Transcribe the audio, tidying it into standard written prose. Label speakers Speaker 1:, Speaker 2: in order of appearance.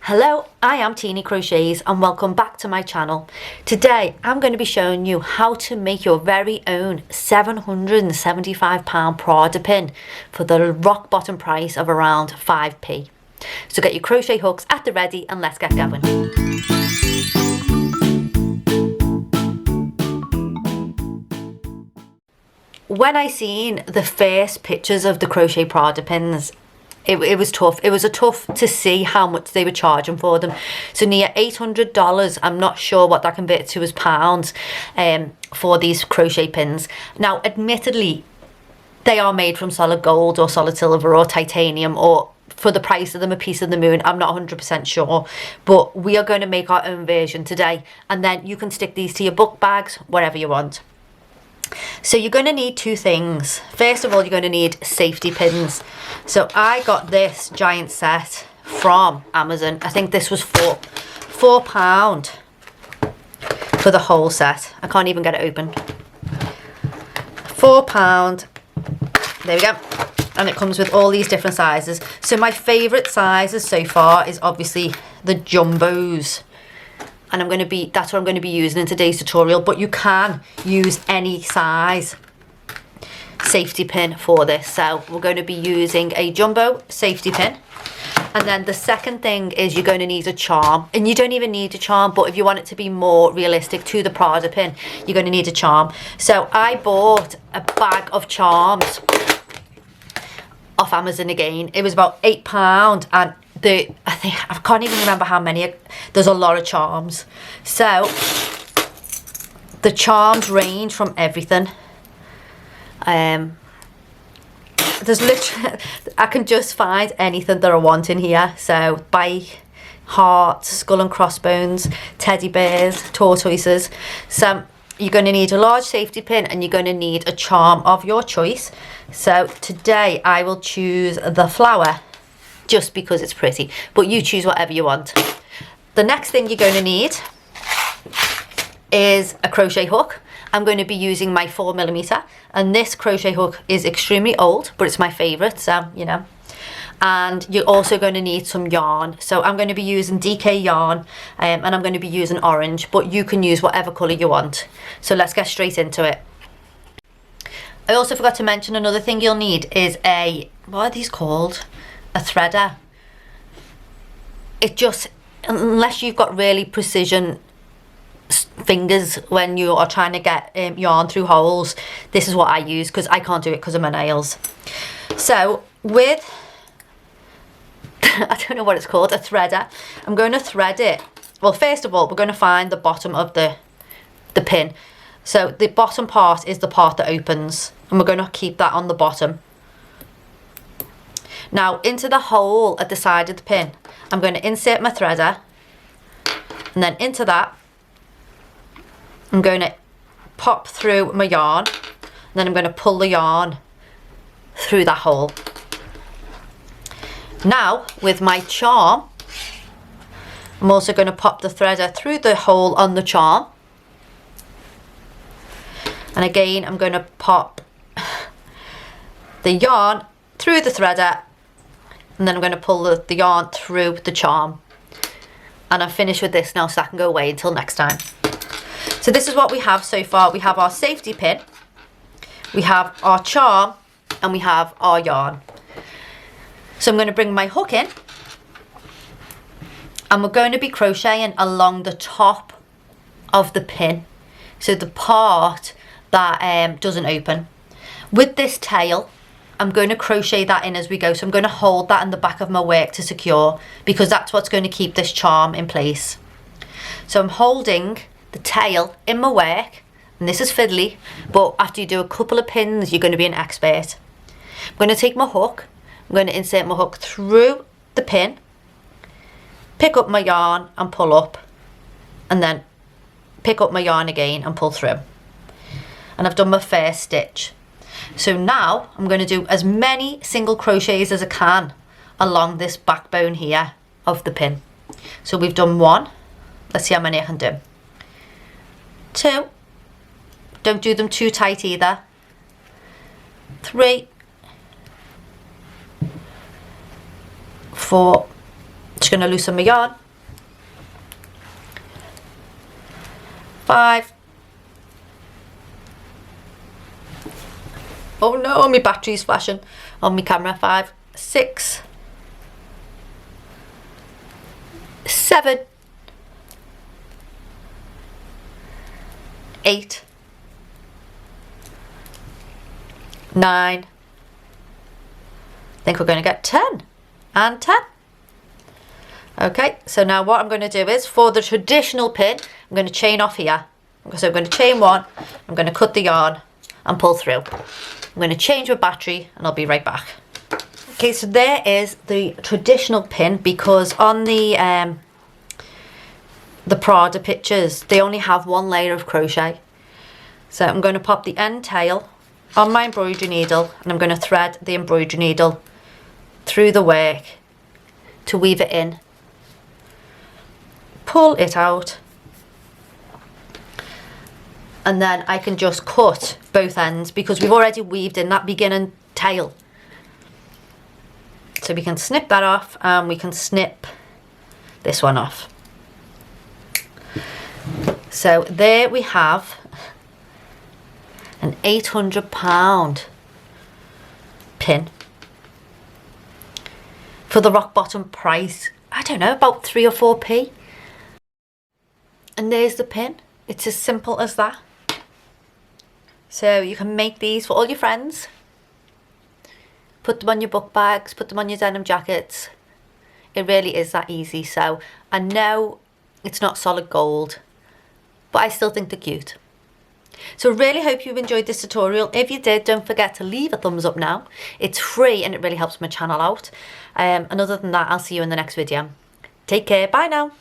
Speaker 1: Hello, I am Teeny Crochets and welcome back to my channel. Today I'm going to be showing you how to make your very own £775 Prada pin for the rock bottom price of around 5p. So get your crochet hooks at the ready and let's get going. When I seen the first pictures of the crochet Prada pins, it was tough. It was tough to see how much they were charging for them. So near $800, I'm not sure what that converted to as pounds, for these crochet pins. Now, admittedly, they are made from solid gold or solid silver or titanium, or for the price of them a piece of the moon. I'm not 100% sure, but we are going to make our own version today, and then you can stick these to your book bags, whatever you want. So you're going to need two things. First of all, you're going to need safety pins. So I got this giant set from Amazon. I think this was £4 for the whole set. I can't even get it open. £4. There we go. And it comes with all these different sizes. So my favourite sizes so far is obviously the jumbos. And that's what I'm going to be using in today's tutorial, but you can use any size safety pin for this. So we're going to be using a jumbo safety pin. And then the second thing is you're going to need a charm, and you don't even need a charm, but if you want it to be more realistic to the Prada pin, you're going to need a charm. So I bought a bag of charms off Amazon again. It was about £8, and I can't even remember how many. There's a lot of charms. So the charms range from everything. There's literally, I can just find anything that I want in here. So bike, hearts, skull and crossbones, teddy bears, tortoises. So you're going to need a large safety pin, and you're going to need a charm of your choice. So today I will choose the flower, just because it's pretty, but you choose whatever you want. The next thing you're going to need is a crochet hook. I'm going to be using my 4mm, and this crochet hook is extremely old, but it's my favorite, so you know. And you're also going to need some yarn. So I'm going to be using DK yarn, and I'm going to be using orange, but you can use whatever color you want. So let's get straight into it. I also forgot to mention another thing you'll need is what are these called? A threader. It just, unless you've got really precision fingers when you are trying to get yarn through holes, this is what I use, because I can't do it because of my nails. So with I don't know what it's called, a threader, I'm going to thread it. Well, first of all, we're going to find the bottom of the pin. So the bottom part is the part that opens, and we're going to keep that on the bottom. Now, into the hole at the side of the pin, I'm going to insert my threader, and then into that, I'm going to pop through my yarn, and then I'm going to pull the yarn through that hole. Now, with my charm, I'm also going to pop the threader through the hole on the charm. And again, I'm going to pop the yarn through the threader, and then I'm going to pull the yarn through the charm. And I'm finished with this now, so I can go away until next time. So this is what we have so far. We have our safety pin, we have our charm, and we have our yarn. So I'm going to bring my hook in, and we're going to be crocheting along the top of the pin. So the part that doesn't open. With this tail, I'm going to crochet that in as we go. So I'm going to hold that in the back of my work to secure, because that's what's going to keep this charm in place. So I'm holding the tail in my work, and this is fiddly, but after you do a couple of pins, you're going to be an expert. I'm going to take my hook, I'm going to insert my hook through the pin, pick up my yarn and pull up, and then pick up my yarn again and pull through. And I've done my first stitch. So now I'm going to do as many single crochets as I can along this backbone here of the pin. So we've done one. Let's see how many I can do. 2. Don't do them too tight either. 3. 4. Just going to loosen my yarn. 5. Oh no, my battery's flashing on my camera. 5, 6, 7, 8, 9. I think we're going to get 10 and 10. Okay, so now what I'm going to do is, for the traditional pin, I'm going to chain off here. So I'm going to chain 1, I'm going to cut the yarn and pull through. I'm going to change my battery and I'll be right back. Okay, so there is the traditional pin, because on the Prada pictures, they only have 1 layer of crochet. So I'm going to pop the end tail on my embroidery needle, and I'm going to thread the embroidery needle through the work to weave it in. Pull it out, and then I can just cut both ends because we've already weaved in that beginning tail. So we can snip that off, and we can snip this one off. So there we have an £800 pin for the rock bottom price. I don't know, about 3 or 4p. And there's the pin. It's as simple as that. So you can make these for all your friends. Put them on your book bags, put them on your denim jackets. It really is that easy. So I know it's not solid gold, but I still think they're cute. So really hope you've enjoyed this tutorial. If you did, don't forget to leave a thumbs up now. It's free and it really helps my channel out. And other than that, I'll see you in the next video. Take care. Bye now.